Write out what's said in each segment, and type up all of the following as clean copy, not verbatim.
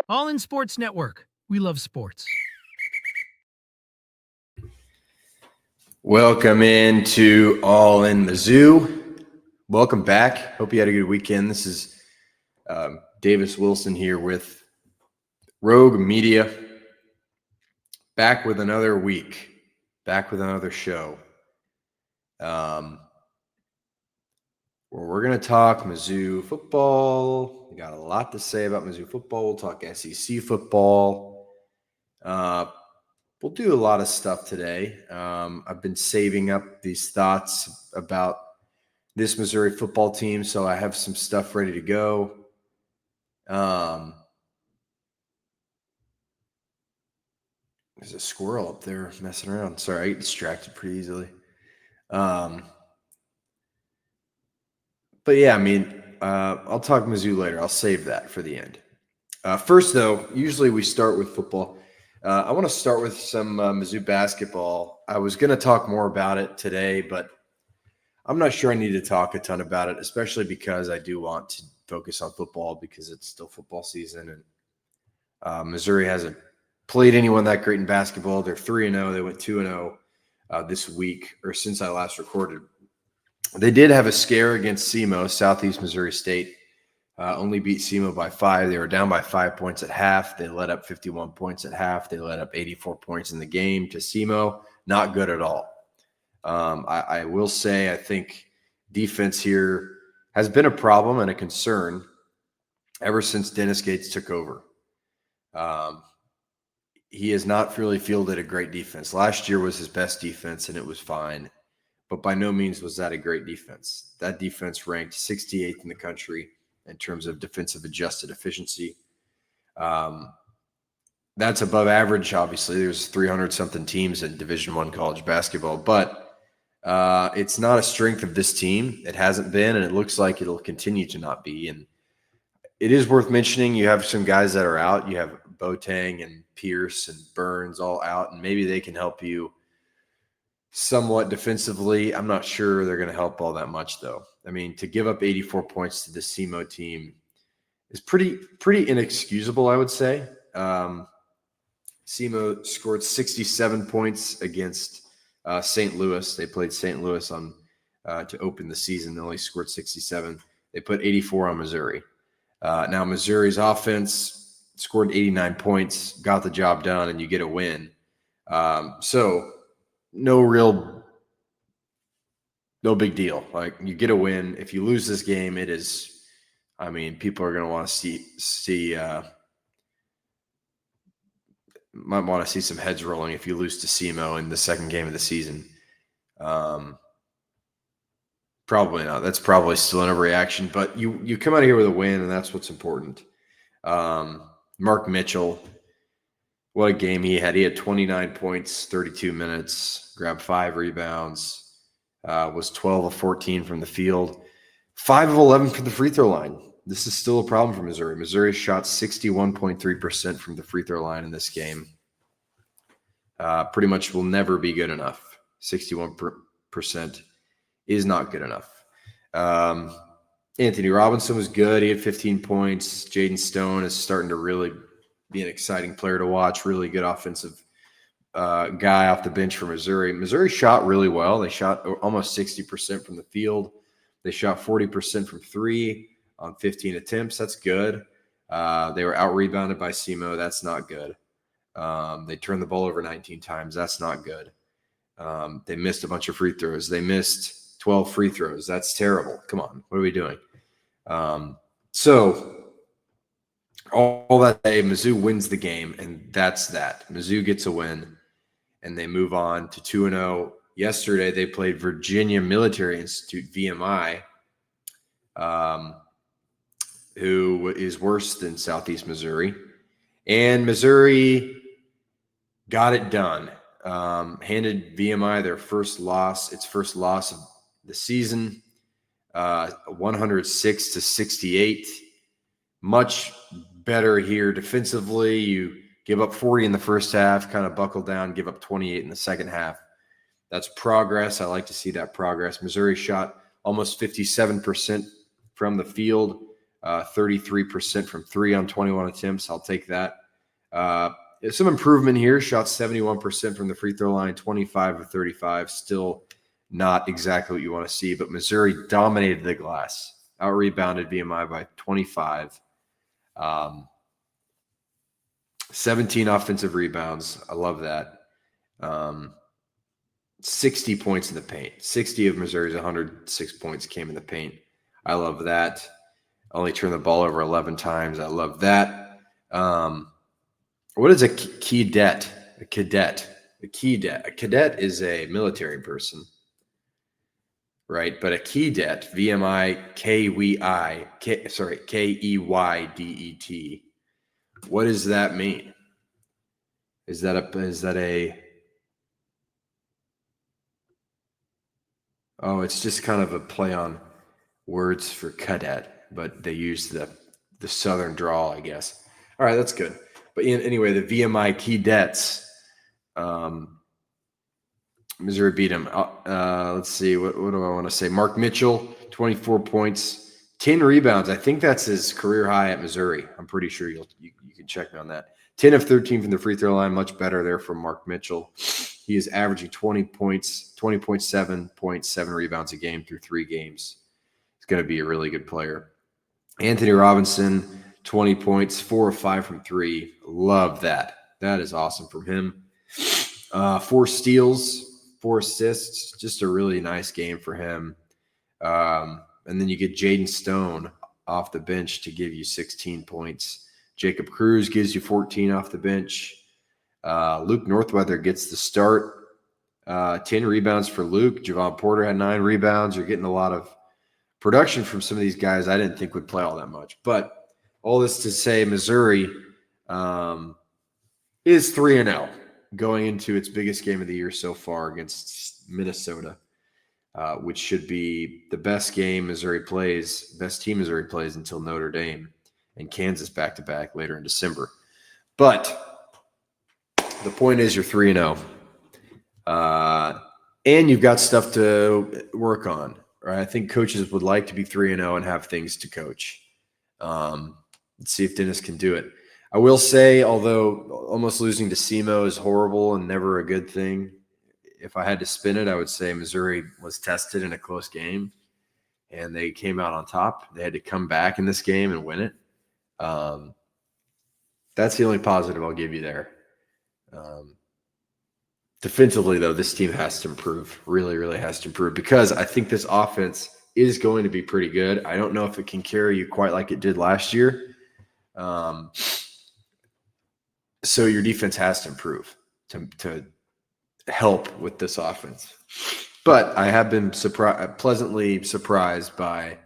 All In Sports Network. We love sports. Welcome into All In Mizzou. Welcome back. Hope you had a good weekend. This is Davis Wilson here with Rogue Media. Back with another week. Back with another show. Where we're going to talk Mizzou football. We got a lot to say about Mizzou football. We'll talk SEC football. We'll do a lot of stuff today. I've been saving up these thoughts about this Missouri football team, so I have some stuff ready to go. There's a squirrel up there messing around. Sorry, I get distracted pretty easily. But yeah, I mean, I'll talk Mizzou later. I'll save that for the end. First, though, usually we start with football. I want to start with some Mizzou basketball. I was going to talk more about it today, but I'm not sure I need to talk a ton about it, especially because I do want to focus on football because it's still football season. And Missouri hasn't played anyone that great in basketball. They're 3-0. They went 2-0 this week, or since I last recorded. They did have a scare against SEMO, Southeast Missouri State. Only beat SEMO by 5. They were down by 5 points at half. They let up 51 points at half. They let up 84 points in the game to SEMO. Not good at all. I will say I think defense here has been a problem and a concern ever since Dennis Gates took over. He has not really fielded a great defense. Last year was his best defense, and it was fine. But by no means was that a great defense. That defense ranked 68th in the country in terms of defensive adjusted efficiency. That's above average, obviously. There's 300-something teams in Division I college basketball. But it's not a strength of this team. It hasn't been, and it looks like it'll continue to not be. And it is worth mentioning you have some guys that are out. You have Boateng and Pierce and Burns all out, and maybe they can help you somewhat defensively. I'm not sure they're going to help all that much, though. I mean, to give up 84 points to the SEMO team is pretty inexcusable, I would say. SEMO scored 67 points against St. Louis. They played St. Louis on to open the season. They only scored 67. They put 84 on Missouri. Now, Missouri's offense scored 89 points, got the job done, and you get a win. So no big deal. Like, you get a win. If you lose this game, it is, I mean, people are going to want to see might want to see some heads rolling if you lose to SEMO in the second game of the season. Probably not. That's probably still an overreaction, but you come out of here with a win, and that's what's important. Mark Mitchell, what a game he had. He had 29 points, 32 minutes, grabbed 5 rebounds, was 12 of 14 from the field, 5 of 11 from the free throw line. This is still a problem for Missouri. Missouri shot 61.3% from the free throw line in this game. Pretty much will never be good enough. 61% is not good enough. Anthony Robinson was good. He had 15 points. Jaden Stone is starting to really be an exciting player to watch. Really good offensive guy off the bench for Missouri. Missouri shot really well. They shot almost 60% from the field. They shot 40% from 3 on 15 attempts. That's good. They were out-rebounded by SEMO. That's not good. They turned the ball over 19 times. That's not good. They missed a bunch of free throws. They missed 12 free throws. That's terrible. Come on. What are we doing? So all that day, Mizzou wins the game, and that's that. Mizzou gets a win, and they move on to 2-0. Yesterday, they played Virginia Military Institute, VMI, who is worse than Southeast Missouri. And Missouri got it done. Handed VMI their first loss, its first loss of the season, 106-68. Much better here defensively. You give up 40 in the first half, kind of buckle down, give up 28 in the second half. That's progress. I like to see that progress. Missouri shot almost 57% from the field. 33% from 3 on 21 attempts. I'll take that. Some improvement here. Shot 71% from the free throw line, 25 of 35. Still not exactly what you want to see, but Missouri dominated the glass. Out-rebounded VMI by 25. 17 offensive rebounds. I love that. 60 points in the paint. 60 of Missouri's 106 points came in the paint. I love that. Only turned the ball over 11 times. I love that. What is a cadet? A cadet. A cadet. A cadet is a military person, right? But a keydet, Keydet. What does that mean? Is that a oh, it's just kind of a play on words for cadet, but they use the southern drawl, I guess. All right, that's good. But anyway, the VMI Keydets, Missouri beat them. Let's see, what do I want to say? Mark Mitchell, 24 points, 10 rebounds. I think that's his career high at Missouri. I'm pretty sure you can check me on that. 10 of 13 from the free throw line, much better there from Mark Mitchell. He is averaging 20 points, 20.7 rebounds a game through 3 games. He's going to be a really good player. Anthony Robinson, 20 points, 4 of 5 from 3. Love that. That is awesome from him. 4 steals, 4 assists. Just a really nice game for him. And then you get Jaden Stone off the bench to give you 16 points. Jacob Cruz gives you 14 off the bench. Luke Northweather gets the start. 10 rebounds for Luke. Javon Porter had 9 rebounds. You're getting a lot of production from some of these guys I didn't think would play all that much. But all this to say, Missouri is 3-0 going into its biggest game of the year so far against Minnesota, which should be the best game Missouri plays, best team Missouri plays until Notre Dame and Kansas back-to-back later in December. But the point is you're 3-0. And you've got stuff to work on, right? I think coaches would like to be 3-0 and have things to coach. Let's see if Dennis can do it. I will say, although almost losing to SEMO is horrible and never a good thing, if I had to spin it, I would say Missouri was tested in a close game, and they came out on top. They had to come back in this game and win it. That's the only positive I'll give you there. Defensively, though, this team has to improve, really, really has to improve, because I think this offense is going to be pretty good. I don't know if it can carry you quite like it did last year. So your defense has to improve to help with this offense. But I have been pleasantly surprised by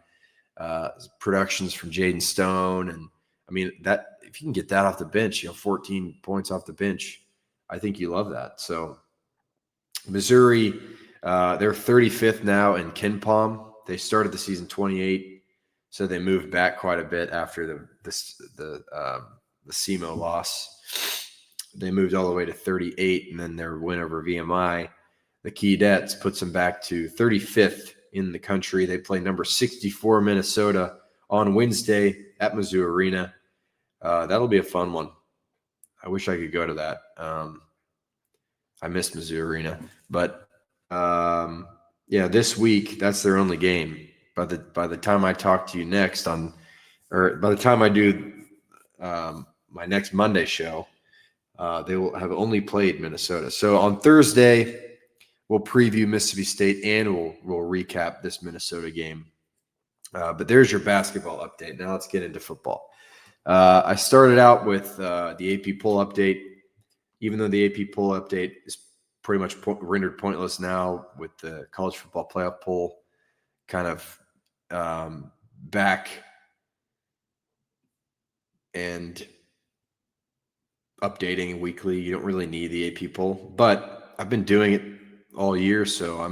productions from Jaden Stone. And, I mean, that if you can get that off the bench, 14 points off the bench, I think you love that. So Missouri, they're 35th now in KenPom. They started the season 28, so they moved back quite a bit after the SEMO loss. They moved all the way to 38, and then their win over VMI, the Keydets, puts them back to 35th in the country. They play number 64 Minnesota on Wednesday at Mizzou Arena. That'll be a fun one. I wish I could go to that. I miss Mizzou Arena, but this week that's their only game. By the time I talk to you next by the time I do my next Monday show, they will have only played Minnesota. So on Thursday, we'll preview Mississippi State and we'll recap this Minnesota game. But there's your basketball update. Now let's get into football. I started out with the AP poll update. Even though the AP poll update is pretty much rendered pointless now with the college football playoff poll kind of back and updating weekly. You don't really need the AP poll, but I've been doing it all year, so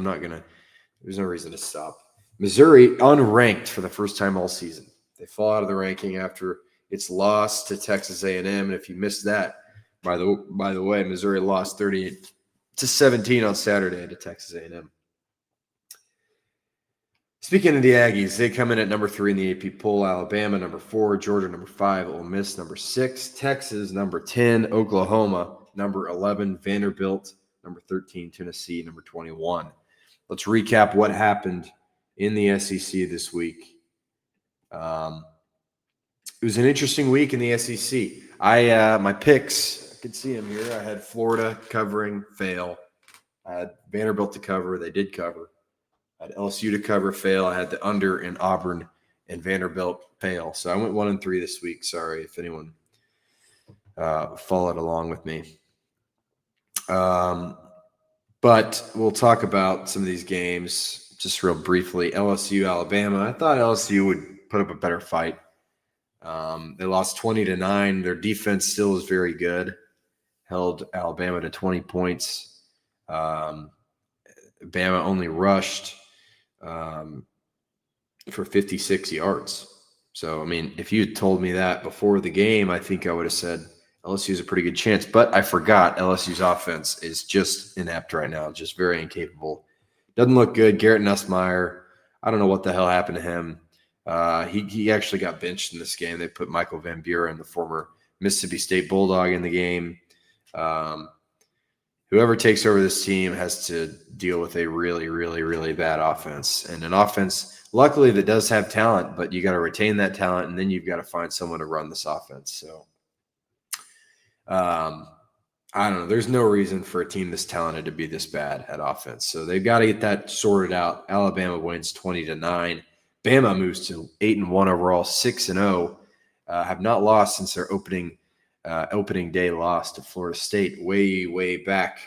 there's no reason to stop. Missouri unranked for the first time all season. They fall out of the ranking after its loss to Texas A&M, and if you missed that, by the way, Missouri lost 38-17 on Saturday to Texas A&M. Speaking of the Aggies, they come in at number 3 in the AP poll. Alabama, number 4. Georgia, number 5. Ole Miss, number 6. Texas, number 10. Oklahoma, number 11. Vanderbilt, number 13. Tennessee, number 21. Let's recap what happened in the SEC this week. It was an interesting week in the SEC. My picks, I can see them here. I had Florida covering, fail. I had Vanderbilt to cover. They did cover. I had LSU to cover, fail. I had the under in Auburn and Vanderbilt, fail. So I went 1-3 this week. Sorry if anyone followed along with me. But we'll talk about some of these games just real briefly. LSU, Alabama. I thought LSU would put up a better fight. They lost 20-9. Their defense still is very good. Held Alabama to 20 points. Bama only rushed for 56 yards. So, I mean, if you had told me that before the game, I think I would have said LSU is a pretty good chance. But I forgot LSU's offense is just inept right now, just very incapable. Doesn't look good. Garrett Nussmeier, I don't know what the hell happened to him. He actually got benched in this game. They put Michael Van Buren, the former Mississippi State Bulldog, in the game. Whoever takes over this team has to deal with a really, really, really bad offense. And an offense, luckily, that does have talent, but you got to retain that talent, and then you've got to find someone to run this offense. So, I don't know. There's no reason for a team this talented to be this bad at offense. So they've got to get that sorted out. Alabama wins 20-9. Bama moves to 8-1 overall, 6-0. Have not lost since their opening day loss to Florida State way back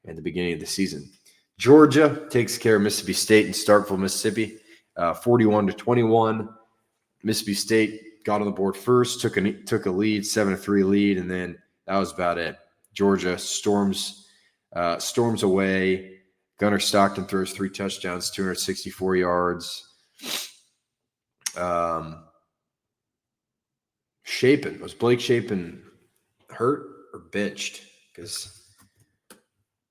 at the beginning of the season. Georgia takes care of Mississippi State in Starkville, Mississippi, 41-21. Mississippi State got on the board first, took a lead, 7-3 lead, and then that was about it. Georgia storms away. Gunnar Stockton throws 3 touchdowns, 264 yards. Was Blake Shapen hurt or benched? Because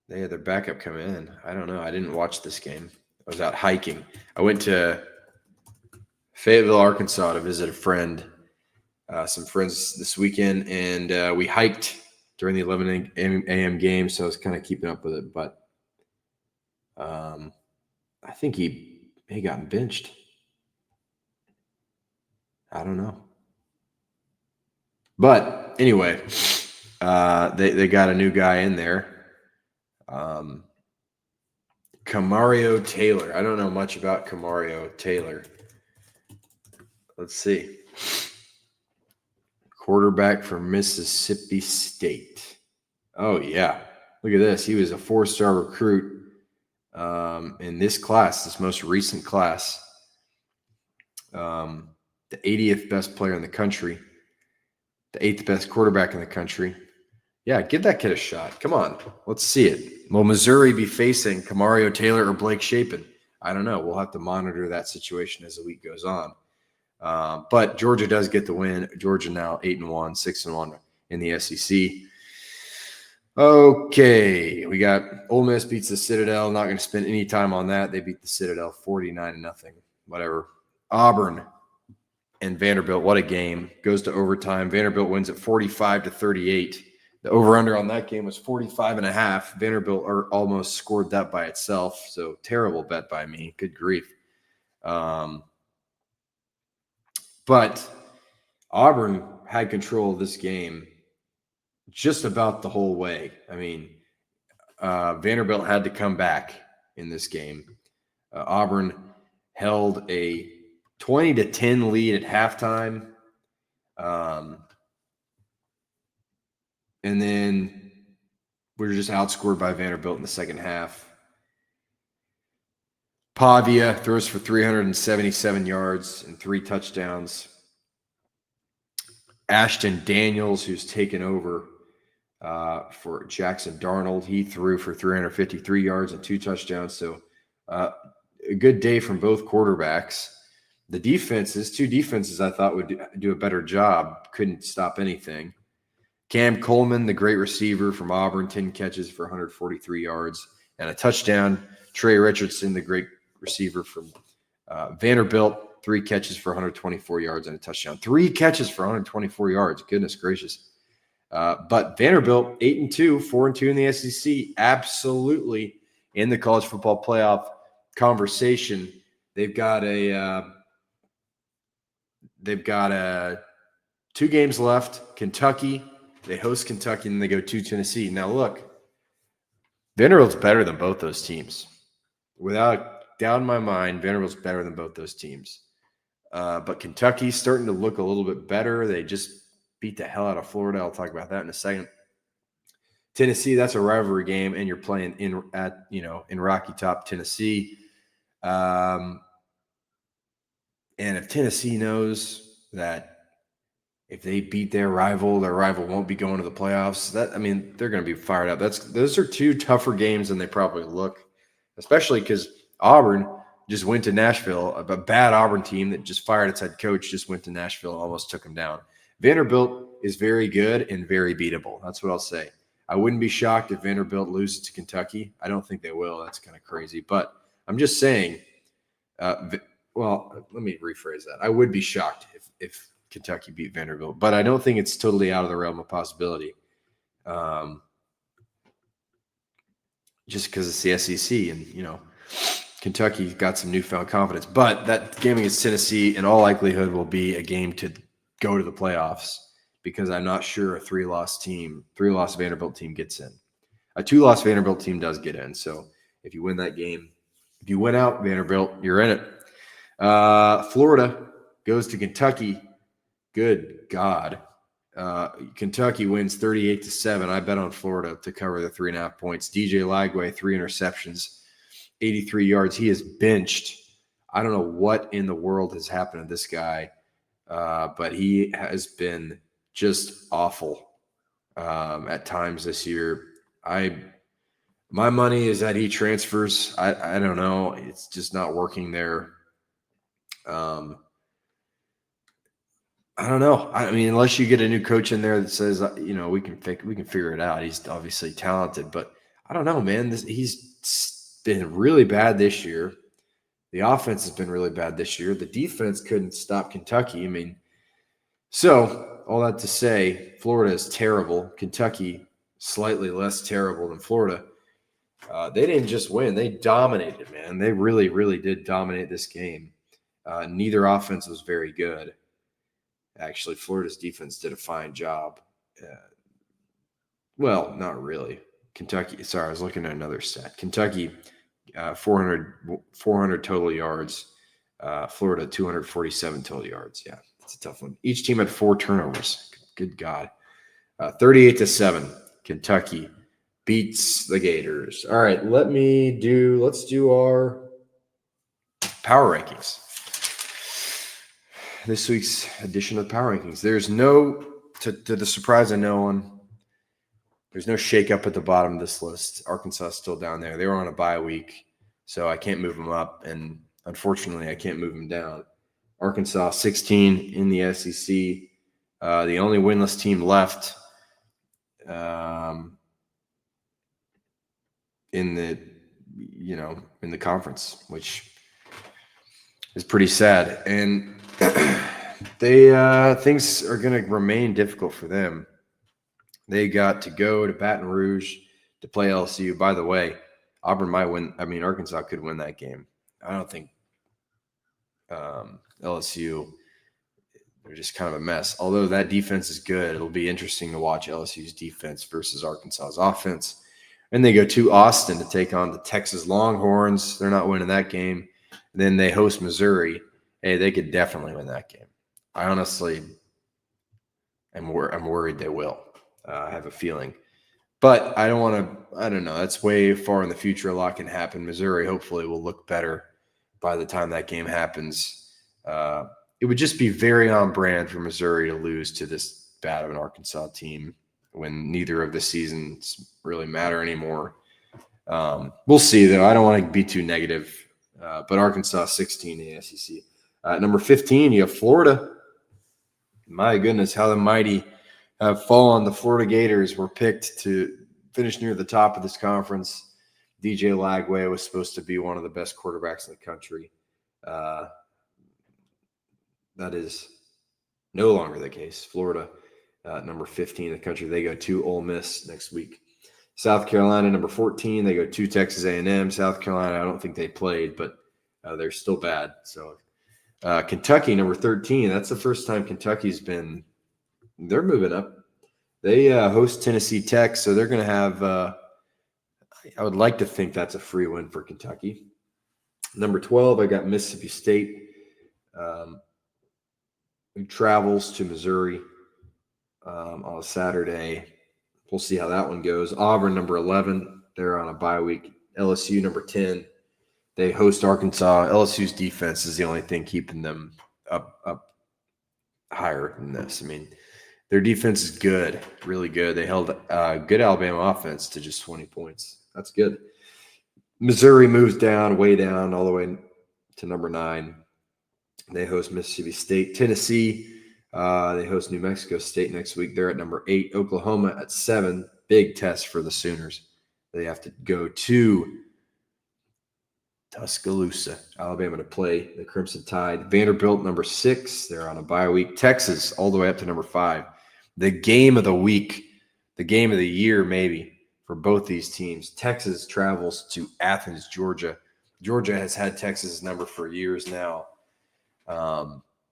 they had their backup come in. I don't know. I didn't watch this game. I was out hiking. I went to Fayetteville, Arkansas to visit a friend, some friends this weekend, and we hiked during the 11 a.m. game, so I was kind of keeping up with it. But I think he got benched. I don't know. But anyway, they got a new guy in there. Camario Taylor. I don't know much about Camario Taylor. Let's see. Quarterback from Mississippi State. Oh, yeah. Look at this. He was a 4-star recruit in this class, this most recent class. The 80th best player in the country. The 8th best quarterback in the country. Yeah, give that kid a shot. Come on. Let's see it. Will Missouri be facing Camario Taylor or Blake Shapen? I don't know. We'll have to monitor that situation as the week goes on. But Georgia does get the win. Georgia now 8-1, 6-1 in the SEC. Okay, we got Ole Miss beats the Citadel. Not going to spend any time on that. They beat the Citadel 49-0. Whatever. Auburn and Vanderbilt, what a game. Goes to overtime. Vanderbilt wins at 45-38. The over-under on that game was 45.5. Vanderbilt almost scored that by itself. So terrible bet by me. Good grief. But Auburn had control of this game just about the whole way. I mean, Vanderbilt had to come back in this game. Auburn held a 20-10 lead at halftime. And then we were just outscored by Vanderbilt in the second half. Pavia throws for 377 yards and 3 touchdowns. Ashton Daniels, who's taken over for Jackson Darnold, he threw for 353 yards and 2 touchdowns. So a good day from both quarterbacks. The defenses, 2 defenses I thought would do a better job, couldn't stop anything. Cam Coleman, the great receiver from Auburn, 10 catches for 143 yards and a touchdown. Trey Richardson, the great receiver from Vanderbilt, 3 catches for 124 yards and a touchdown. 3 catches for 124 yards. Goodness gracious. But Vanderbilt, 8-2, 4-2 in the SEC, absolutely in the college football playoff conversation. They've got a 2 games left. Kentucky, they host Kentucky, and they go to Tennessee. Now look, Vanderbilt's better than both those teams. Without doubt in my mind, Vanderbilt's better than both those teams. But Kentucky's starting to look a little bit better. They just beat the hell out of Florida. I'll talk about that in a second. Tennessee, that's a rivalry game, and you're playing in Rocky Top, Tennessee. And if Tennessee knows that if they beat their rival won't be going to the playoffs. They're going to be fired up. Those are 2 tougher games than they probably look, especially because Auburn just went to Nashville. A bad Auburn team that just fired its head coach just went to Nashville and almost took them down. Vanderbilt is very good and very beatable. That's what I'll say. I wouldn't be shocked if Vanderbilt loses to Kentucky. I don't think they will. That's kind of crazy. But I'm just saying, well, let me rephrase that. I would be shocked if Kentucky beat Vanderbilt, but I don't think it's totally out of the realm of possibility. Just because it's the SEC and, Kentucky got some newfound confidence. But that game against Tennessee, in all likelihood, will be a game to go to the playoffs because I'm not sure a 3-loss Vanderbilt team gets in. A 2-loss Vanderbilt team does get in. So if you win that game, if you win out Vanderbilt, you're in it. Florida goes to Kentucky. Good God. Kentucky wins 38-7. I bet on Florida to cover the 3.5 points. DJ Lagway, 3 interceptions, 83 yards. He is benched. I don't know what in the world has happened to this guy, but he has been just awful at times this year. My money is that he transfers. I don't know. It's just not working there. I don't know. Unless you get a new coach in there that says, we can figure it out. He's obviously talented, but I don't know, man. He's been really bad this year. The offense has been really bad this year. The defense couldn't stop Kentucky. So all that to say, Florida is terrible. Kentucky slightly less terrible than Florida. They didn't just win; they dominated, man. They really, really did dominate this game. Neither offense was very good. Actually, Florida's defense did a fine job. Well, not really. Kentucky, sorry, I was looking at another stat. Kentucky, 400 total yards. Florida, 247 total yards. Yeah, that's a tough one. Each team had 4 turnovers. Good God. 38-7. Kentucky beats the Gators. All right, let's do our power rankings. This week's edition of Power Rankings. There's no, to the surprise of no one, there's no shakeup at the bottom of this list. Arkansas is still down there. They were on a bye week, so I can't move them up, and unfortunately, I can't move them down. Arkansas, 16 in the SEC. The only winless team left in the conference, which is pretty sad. And things are going to remain difficult for them. They got to go to Baton Rouge to play LSU. By the way, Auburn might win. Arkansas could win that game. I don't think LSU, they're just kind of a mess. Although that defense is good, it'll be interesting to watch LSU's defense versus Arkansas's offense. And they go to Austin to take on the Texas Longhorns. They're not winning that game. And then they host Missouri. Hey, they could definitely win that game. I honestly am worried they will. I have a feeling. But I don't know. That's way far in the future. A lot can happen. Missouri hopefully will look better by the time that game happens. It would just be very on brand for Missouri to lose to this bad of an Arkansas team when neither of the seasons really matter anymore. We'll see, though. I don't want to be too negative. But Arkansas, 16 in the SEC. Number 15, you have Florida. My goodness, how the mighty have fallen. The Florida Gators were picked to finish near the top of this conference. DJ Lagway was supposed to be one of the best quarterbacks in the country. That is no longer the case. Florida, number 15 in the country, they go to Ole Miss next week. South Carolina, number 14, they go to Texas A&M. South Carolina, I don't think they played, but they're still bad. So Kentucky, number 13, that's the first time Kentucky's been – they're moving up. They host Tennessee Tech, so they're going to have I would like to think that's a free win for Kentucky. Number 12, I got Mississippi State, who travels to Missouri on a Saturday. We'll see how that one goes. Auburn, number 11, they're on a bye week. LSU, number 10, they host Arkansas. LSU's defense is the only thing keeping them up higher than this. I mean, their defense is good, really good. They held good Alabama offense to just 20 points. That's good. Missouri moves down, way down, all the way to number 9. They host Mississippi State. Tennessee, they host New Mexico State next week. They're at number 8. Oklahoma at 7. Big test for the Sooners. They have to go to Tuscaloosa, Alabama, to play the Crimson Tide. Vanderbilt, number 6. They're on a bye week. Texas, all the way up to number 5. The game of the week, the game of the year maybe for both these teams. Texas travels to Athens, Georgia. Georgia has had Texas' number for years now.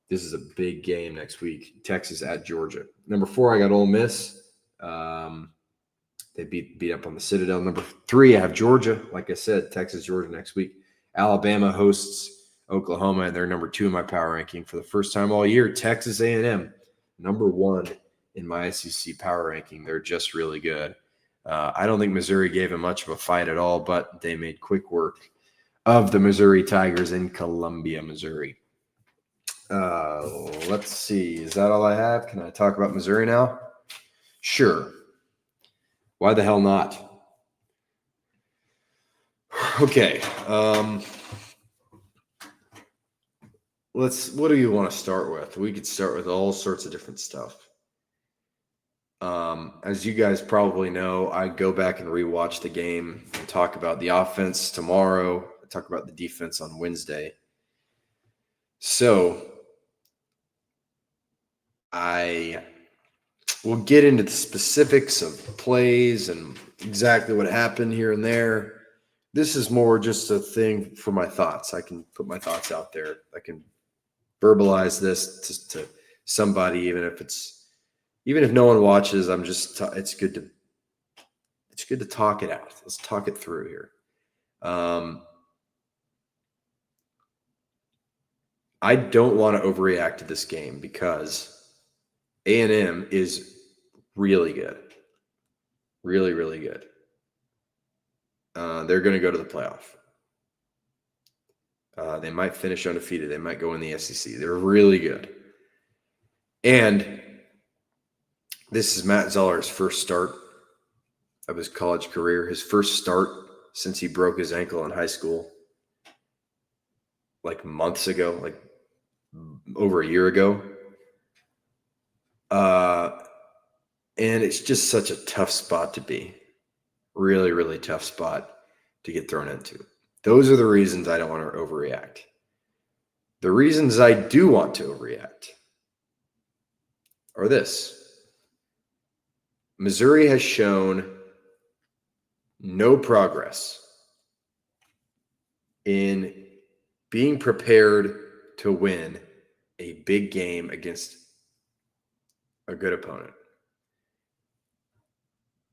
This is a big game next week. Texas at Georgia. Number 4, I got Ole Miss. They beat up on the Citadel. Number 3, I have Georgia. Like I said, Texas, Georgia next week. Alabama hosts Oklahoma, and they're number 2 in my power ranking for the first time all year. Texas A&M, number 1 in my SEC power ranking. They're just really good. I don't think Missouri gave them much of a fight at all, but they made quick work of the Missouri Tigers in Columbia, Missouri. Let's see. Is that all I have? Can I talk about Missouri now? Sure. Why the hell not? Okay. What do you want to start with? We could start with all sorts of different stuff. As you guys probably know, I go back and rewatch the game and talk about the offense tomorrow. I talk about the defense on Wednesday. So I will get into the specifics of plays and exactly what happened here and there. This is more just a thing for my thoughts. I can put my thoughts out there. I can verbalize this to somebody, even if no one watches. It's good to talk it out. Let's talk it through here. I don't want to overreact to this game because A&M is really good. Really, really good. They're going to go to the playoff. They might finish undefeated. They might go in the SEC. They're really good. And this is Matt Zoller's first start of his college career, his first start since he broke his ankle in high school, like months ago, like over a year ago. And it's just such a tough spot to be. Really, really tough spot to get thrown into. Those are the reasons I don't want to overreact. The reasons I do want to overreact are this. Missouri has shown no progress in being prepared to win a big game against a good opponent.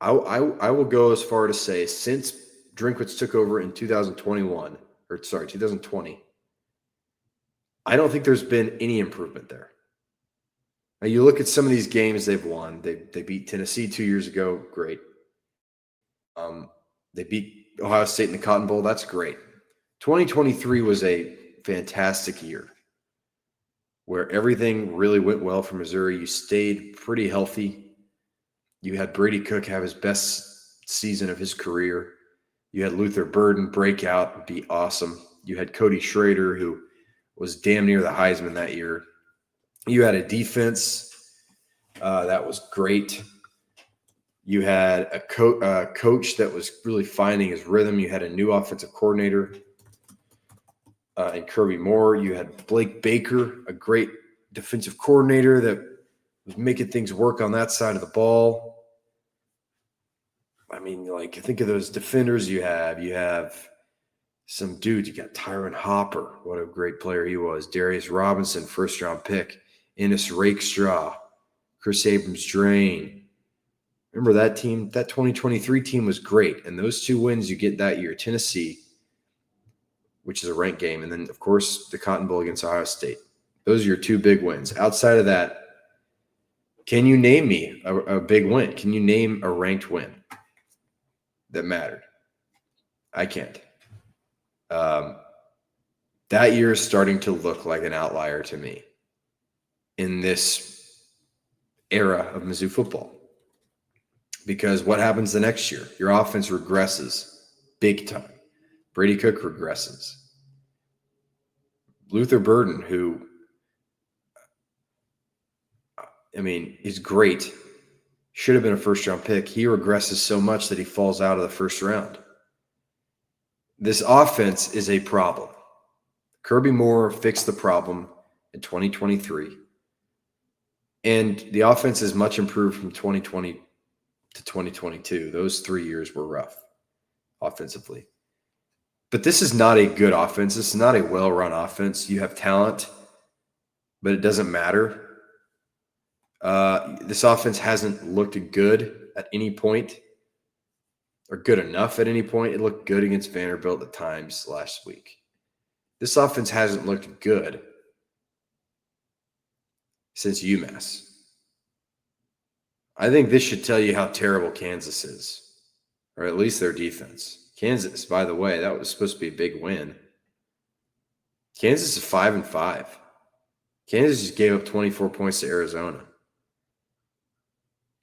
I will go as far to say since Drinkwitz took over in 2020, I don't think there's been any improvement there. Now, you look at some of these games they've won. They beat Tennessee 2 years ago. Great. They beat Ohio State in the Cotton Bowl. That's great. 2023 was a fantastic year where everything really went well for Missouri. You stayed pretty healthy. You had Brady Cook have his best season of his career. You had Luther Burden break out and be awesome. You had Cody Schrader, who was damn near the Heisman that year. You had a defense that was great. You had a coach that was really finding his rhythm. You had a new offensive coordinator. and Kirby Moore. You had Blake Baker, a great defensive coordinator that was making things work on that side of the ball. I mean, like, think of those defenders you have. You have some dudes. You got Tyron Hopper. What a great player he was. Darius Robinson, first-round pick. Ennis Rakestraw. Chris Abrams-Drain. Remember that team? That 2023 team was great. And those 2 wins you get that year. Tennessee, which is a ranked game. And then, of course, the Cotton Bowl against Ohio State. Those are your 2 big wins. Outside of that, can you name me a big win? Can you name a ranked win that mattered? I can't. That year is starting to look like an outlier to me in this era of Mizzou football. Because what happens the next year? Your offense regresses big time. Brady Cook regresses. Luther Burden, who, I mean, is great, should have been a first-round pick. He regresses so much that he falls out of the first round. This offense is a problem. Kirby Moore fixed the problem in 2023. And the offense is much improved from 2020 to 2022. Those 3 years were rough offensively. But this is not a good offense. This is not a well-run offense. You have talent, but it doesn't matter. This offense hasn't looked good at any point or good enough at any point. It looked good against Vanderbilt at times last week. This offense hasn't looked good since UMass. I think this should tell you how terrible Kansas is, or at least their defense. Kansas, by the way, that was supposed to be a big win. Kansas is 5-5. Kansas just gave up 24 points to Arizona.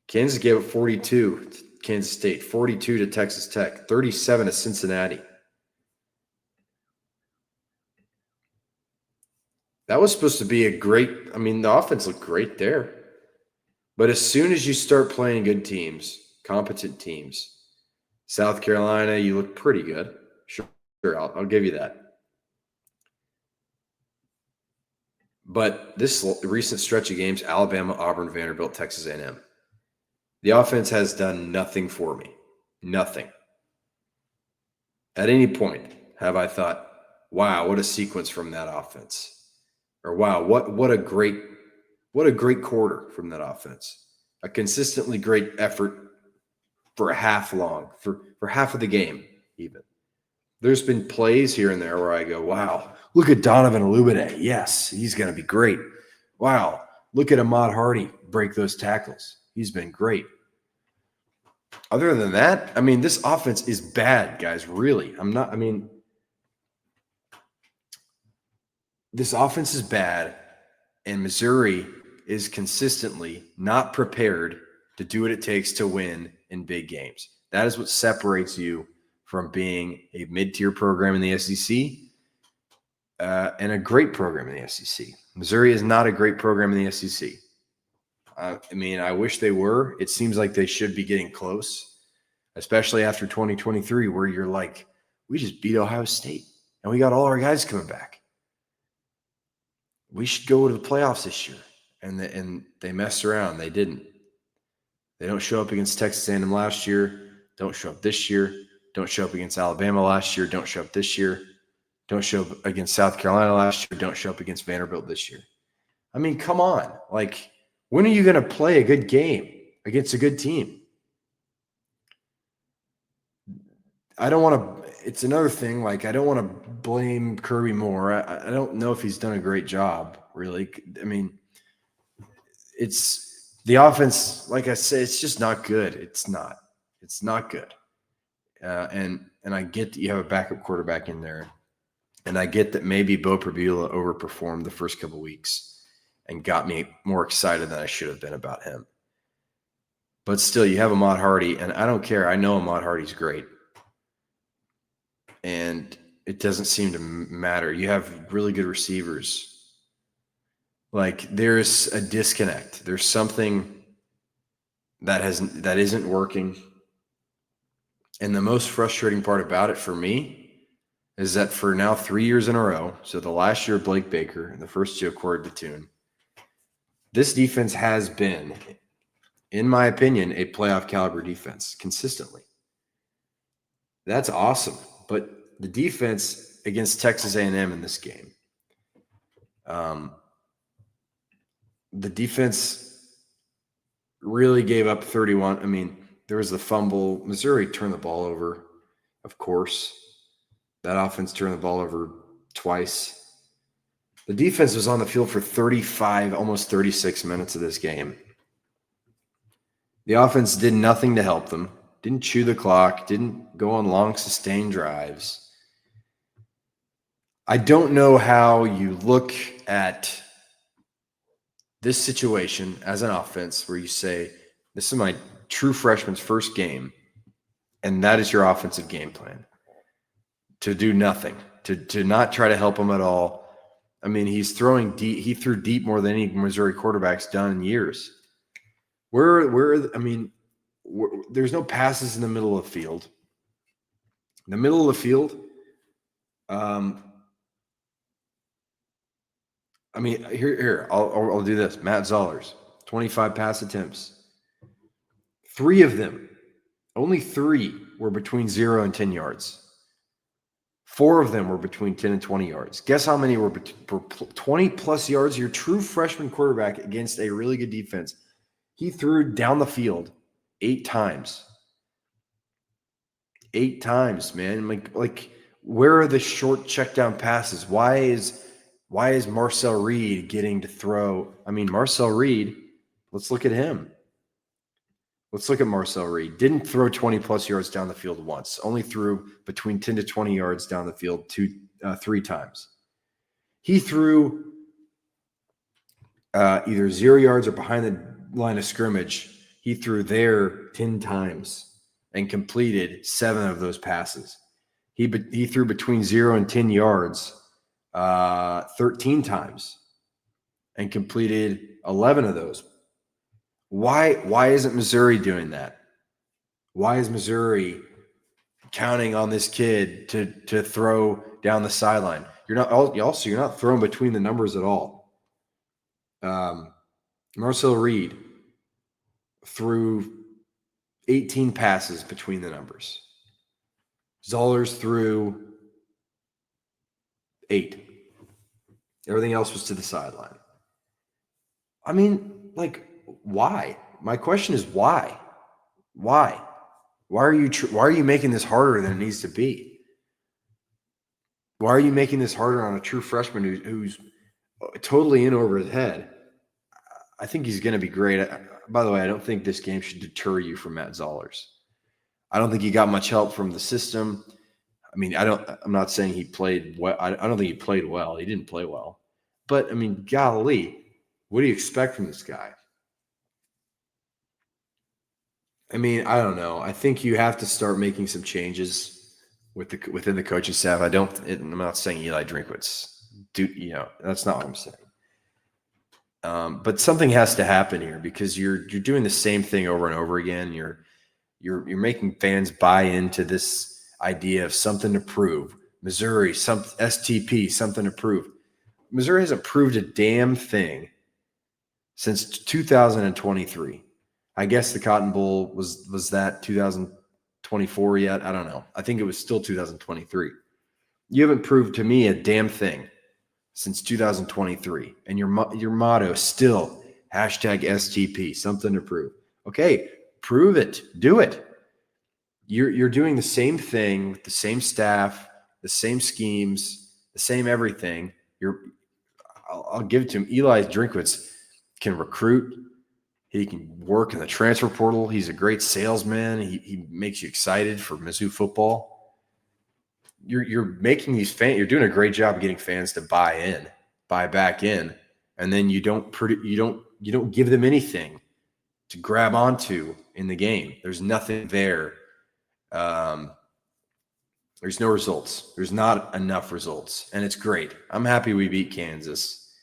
Kansas gave up 42 to Kansas State, 42 to Texas Tech, 37 to Cincinnati. That was supposed to be a great – I mean, the offense looked great there. But as soon as you start playing good teams, competent teams, South Carolina, you look pretty good. Sure, I'll give you that. But this recent stretch of games, Alabama, Auburn, Vanderbilt, Texas A&M, the offense has done nothing for me. Nothing. At any point have I thought, wow, what a sequence from that offense. Or wow, what a great quarter from that offense. A consistently great effort for a half long, for half of the game even. There's been plays here and there where I go, wow, look at Donovan Olubade. Yes, he's going to be great. Wow, look at Ahmad Hardy break those tackles. He's been great. Other than that, I mean, this offense is bad, guys, really. This offense is bad, and Missouri is consistently not prepared to do what it takes to win in big games. That is what separates you from being a mid-tier program in the SEC and a great program in the SEC. Missouri is not a great program in the SEC. I mean, I wish they were. It seems like they should be getting close, especially after 2023, where you're like, we just beat Ohio State, and we got all our guys coming back. We should go to the playoffs this year. And they messed around. They didn't. They don't show up against Texas A&M last year. Don't show up this year. Don't show up against Alabama last year. Don't show up this year. Don't show up against South Carolina last year. Don't show up against Vanderbilt this year. I mean, come on. Like, when are you going to play a good game against a good team? I don't want to – it's another thing. Like, I don't want to blame Kirby Moore. I don't know if he's done a great job, really. I mean, it's the offense, like I said, it's just not good. It's not good. And I get that you have a backup quarterback in there. And I get that maybe Bo Prabula overperformed the first couple of weeks and got me more excited than I should have been about him. But still, you have Ahmad Hardy, and I don't care. I know Ahmad Hardy's great. And it doesn't seem to matter. You have really good receivers. Like, there's a disconnect. There's something that isn't working. And the most frustrating part about it for me is that for now 3 years in a row, so the last year of Blake Baker and the first year of Corey Batoon, this defense has been, in my opinion, a playoff caliber defense consistently. That's awesome. But the defense against Texas A&M in this game, the defense really gave up 31. I mean, there was the fumble. Missouri turned the ball over, of course. That offense turned the ball over twice. The defense was on the field for 35, almost 36 minutes of this game. The offense did nothing to help them, didn't chew the clock, didn't go on long, sustained drives. I don't know how you look at this situation as an offense where you say, this is my true freshman's first game, and that is your offensive game plan. To do nothing, to not try to help him at all. I mean, he's throwing deep. He threw deep more than any Missouri quarterback's done in years. There's no passes in the middle of the field. The middle of the field, I mean, here, I'll do this. Matt Zollers, 25 pass attempts. 3 of them, only 3 were between 0 and 10 yards. 4 of them were between 10 and 20 yards. Guess how many were 20-plus yards? Your true freshman quarterback against a really good defense. He threw down the field 8 times. 8 times, man. Like where are the short check down passes? Why is Marcel Reed getting to throw? I mean, Marcel Reed, let's look at him. Let's look at Marcel Reed. Didn't throw 20-plus yards down the field once. Only threw between 10 to 20 yards down the field 3 times. He threw either 0 yards or behind the line of scrimmage. He threw there 10 times and completed 7 of those passes. He threw between 0 and 10 yards 13 times and completed 11 of those. Why isn't Missouri doing that? Why is Missouri counting on this kid to throw down the sideline? You're not throwing between the numbers at all. Marcel Reed threw 18 passes between the numbers. Zollers threw 8. Everything else was to the sideline. I mean, like, why? My question is why? Why? Why are you making this harder than it needs to be? Why are you making this harder on a true freshman who's totally in over his head? I think he's going to be great. By the way, I don't think this game should deter you from Matt Zollers. I don't think he got much help from the system. I mean, I'm not saying he played well. I don't think he played well. He didn't play well. But, I mean, golly, what do you expect from this guy? I mean, I don't know. I think you have to start making some changes within the coaching staff. I'm not saying Eli Drinkwitz. That's not what I'm saying. But something has to happen here because you're doing the same thing over and over again. You're making fans buy into this idea of something to prove. Missouri, some STP, something to prove. Missouri hasn't proved a damn thing since 2023. I guess the Cotton Bowl was that 2024 yet? I don't know. I think it was still 2023. You haven't proved to me a damn thing since 2023. And your motto still #STP, something to prove. Okay, prove it. Do it. You're doing the same thing with the same staff, the same schemes, the same everything. I'll give it to him. Eli Drinkwitz can recruit. He can work in the transfer portal. He's a great salesman. He makes you excited for Mizzou football. You're making these fans. You're doing a great job of getting fans to buy back in, and then you don't give them anything to grab onto in the game. There's nothing there. There's no results. There's not enough results, and it's great. I'm happy we beat Kansas.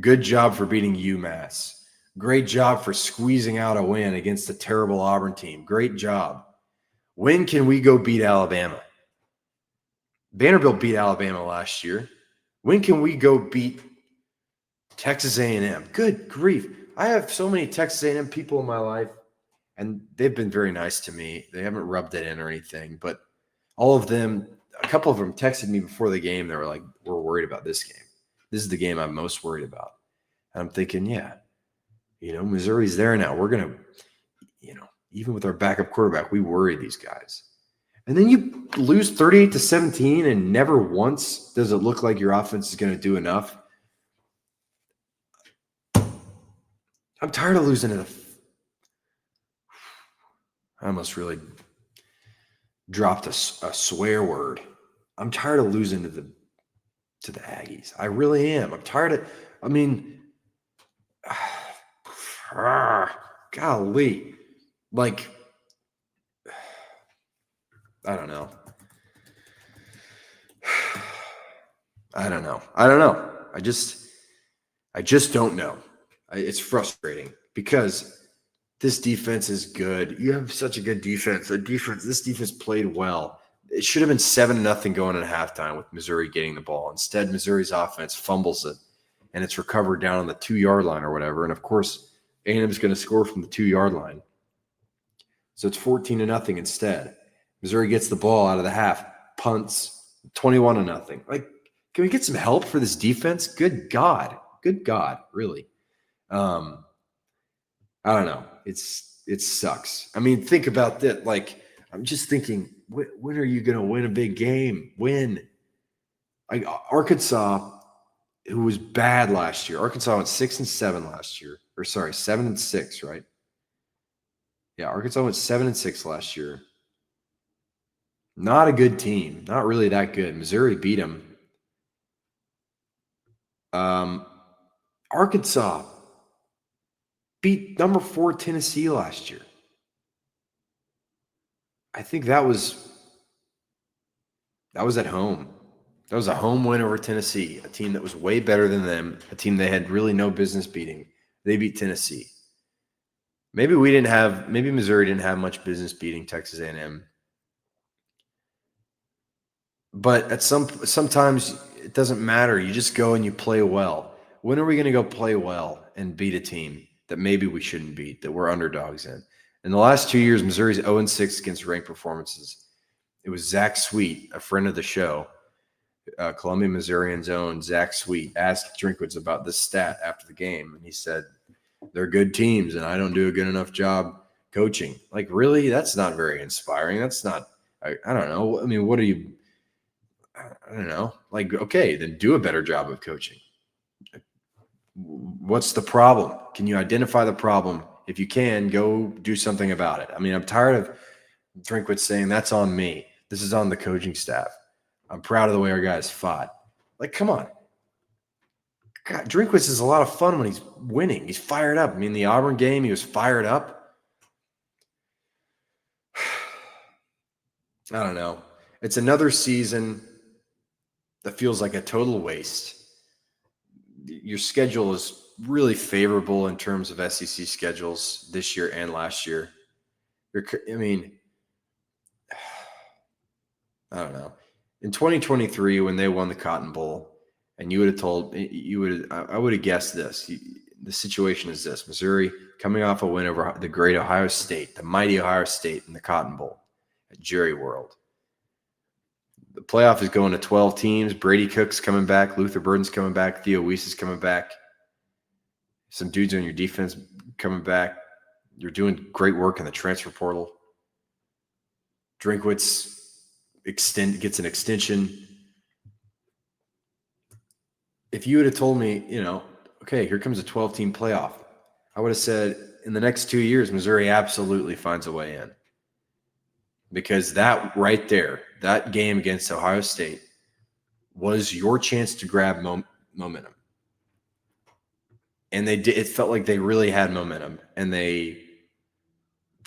Good job for beating UMass. Great job for squeezing out a win against a terrible Auburn team. Great job. When can we go beat Alabama? Vanderbilt beat Alabama last year. When can we go beat Texas A&M? Good grief. I have so many Texas A&M people in my life, and they've been very nice to me. They haven't rubbed it in or anything, but all of them, a couple of them texted me before the game. They were like, we're worried about this game. This is the game I'm most worried about. And I'm thinking, yeah, Missouri's there now. We're going to, even with our backup quarterback, we worry these guys. And then you lose 38-17, and never once does it look like your offense is going to do enough. I'm tired of losing to I almost really dropped a swear word. I'm tired of losing to the Aggies. I really am. I'm tired of. I mean, golly, like I don't know. I don't know. I just don't know. It's frustrating because this defense is good. You have such a good defense. This defense played well. It should have been 7-0 going into halftime with Missouri getting the ball. Instead, Missouri's offense fumbles it, and it's recovered down on the 2-yard line or whatever. And of course, A&M is going to score from the 2-yard line. So it's 14-0 instead. Missouri gets the ball out of the half, punts, 21-0. Like, can we get some help for this defense? Good God, really. I don't know. It sucks. I mean, think about that. Like, I'm just thinking, when are you going to win a big game? When? Like Arkansas, who was bad last year. Arkansas went 6-7 last year. Or sorry, 7-6, right? Yeah, Arkansas went 7-6 last year. Not a good team. Not really that good. Missouri beat them. Arkansas beat number 4 Tennessee last year. I think that was at home. That was a home win over Tennessee, a team that was way better than them, a team they had really no business beating. They beat Tennessee. Maybe Missouri didn't have much business beating Texas A&M. But sometimes it doesn't matter. You just go and you play well. When are we going to go play well and beat a team that maybe we shouldn't beat, that we're underdogs in? In the last 2 years, Missouri's 0-6 against ranked performances. It was Zach Sweet, a friend of the show, Columbia Missourian's own Zach Sweet, asked Drinkwitz about this stat after the game, and he said, they're good teams, and I don't do a good enough job coaching. Like, really? That's not very inspiring. That's not – I don't know. I mean, what are you – I don't know. Like, okay, then do a better job of coaching. What's the problem? Can you identify the problem? If you can, go do something about it. I mean, I'm tired of Drinkwitz saying that's on me. This is on the coaching staff. I'm proud of the way our guys fought. Like, come on. God, Drinkwitz is a lot of fun when he's winning. He's fired up. I mean, the Auburn game, he was fired up. I don't know. It's another season that feels like a total waste. Your schedule is really favorable in terms of SEC schedules this year and last year. I mean, I don't know. In 2023, when they won the Cotton Bowl, and I would have guessed this. The situation is this: Missouri coming off a win over the great Ohio State, the mighty Ohio State in the Cotton Bowl at Jerry World. The playoff is going to 12 teams. Brady Cook's coming back. Luther Burden's coming back. Theo Weiss is coming back. Some dudes on your defense coming back. You're doing great work in the transfer portal. Drinkwitz gets an extension. If you would have told me, okay, here comes a 12-team playoff, I would have said in the next 2 years, Missouri absolutely finds a way in. Because that right there, that game against Ohio State was your chance to grab momentum. And they did. It felt like they really had momentum, and they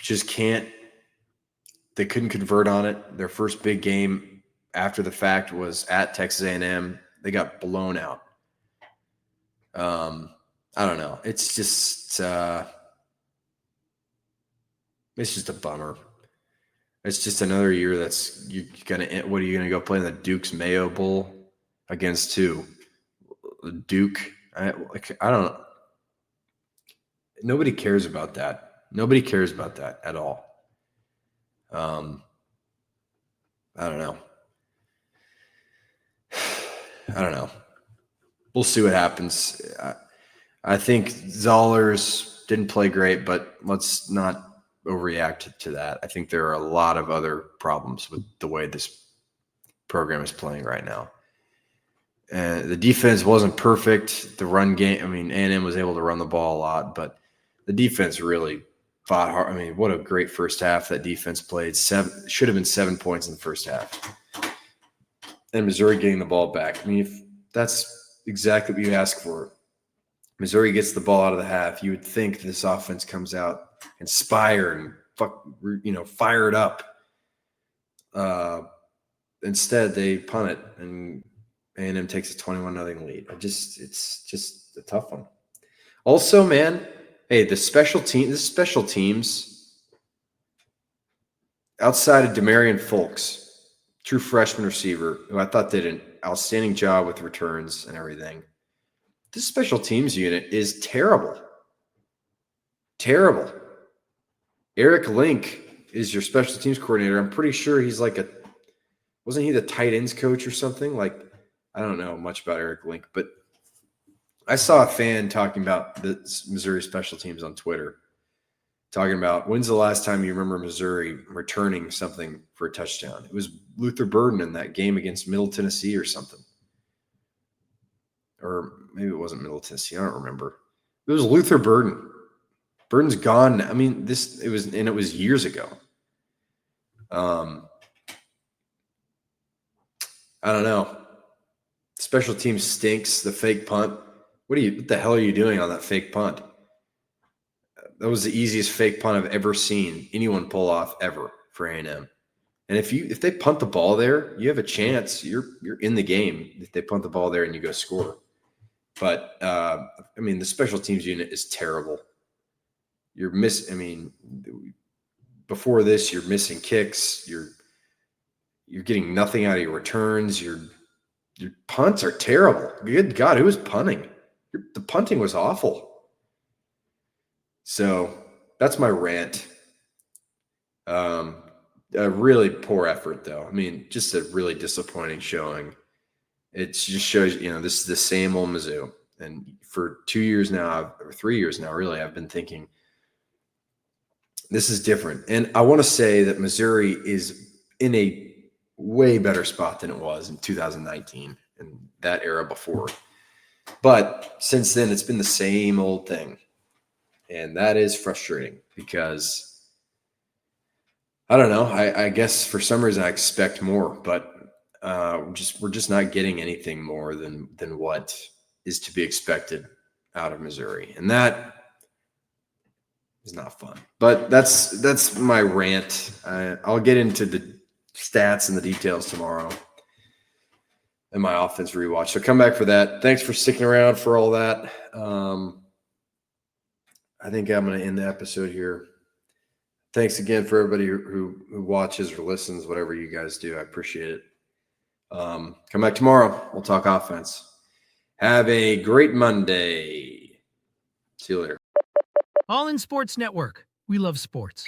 just can't. They couldn't convert on it. Their first big game after the fact was at Texas A&M. They got blown out. I don't know. It's just a bummer. It's just another year that's you're gonna. What are you gonna go play in the Duke's Mayo Bowl against who? Duke. I don't. Nobody cares about that. Nobody cares about that at all. I don't know. I don't know. We'll see what happens. I think Zollers didn't play great, but let's not overreact to that. I think there are a lot of other problems with the way this program is playing right now. The defense wasn't perfect. The run game, I mean, A&M was able to run the ball a lot, but the defense really fought hard. I mean, what a great first half that defense played. Should have been 7 points in the first half. And Missouri getting the ball back. I mean, if that's exactly what you ask for. Missouri gets the ball out of the half. You would think this offense comes out inspired and fired up. Instead, they punt it, and A&M takes a 21-0 lead. It's just a tough one. Also, man, hey, the special teams outside of Demarion Folks, true freshman receiver, who I thought did an outstanding job with returns and everything. This special teams unit is terrible. Terrible. Eric Link is your special teams coordinator. I'm pretty sure he's wasn't he the tight ends coach or something? I don't know much about Eric Link, but I saw a fan talking about the Missouri special teams on Twitter, talking about when's the last time you remember Missouri returning something for a touchdown? It was Luther Burden in that game against Middle Tennessee or something. Or maybe it wasn't Middle Tennessee. I don't remember. It was Luther Burden. Burden's gone. I mean, it was years ago. I don't know. Special team stinks. The fake punt. What the hell are you doing on that fake punt? That was the easiest fake punt I've ever seen anyone pull off ever for A&M. And if they punt the ball there, you have a chance. You're in the game if they punt the ball there and you go score. But the special teams unit is terrible. Before this, you're missing kicks. You're getting nothing out of your returns. Your punts are terrible. Good God, who was punting? The punting was awful. So that's my rant. A really poor effort, though. I mean, just a really disappointing showing. It just shows, this is the same old Mizzou. And for 2 years now, or 3 years now, really, I've been thinking this is different. And I want to say that Missouri is in a way better spot than it was in 2019 and that era before. But since then, it's been the same old thing. And that is frustrating because, I don't know, I guess for some reason I expect more, but we're just not getting anything more than what is to be expected out of Missouri. And that is not fun. But that's my rant. I'll get into the stats and the details tomorrow and my offense rewatch. So come back for that. Thanks for sticking around for all that. I think I'm going to end the episode here. Thanks again for everybody who watches or listens, whatever you guys do. I appreciate it. Come back tomorrow. We'll talk offense. Have a great Monday. See you later. All in Sports Network. We love sports.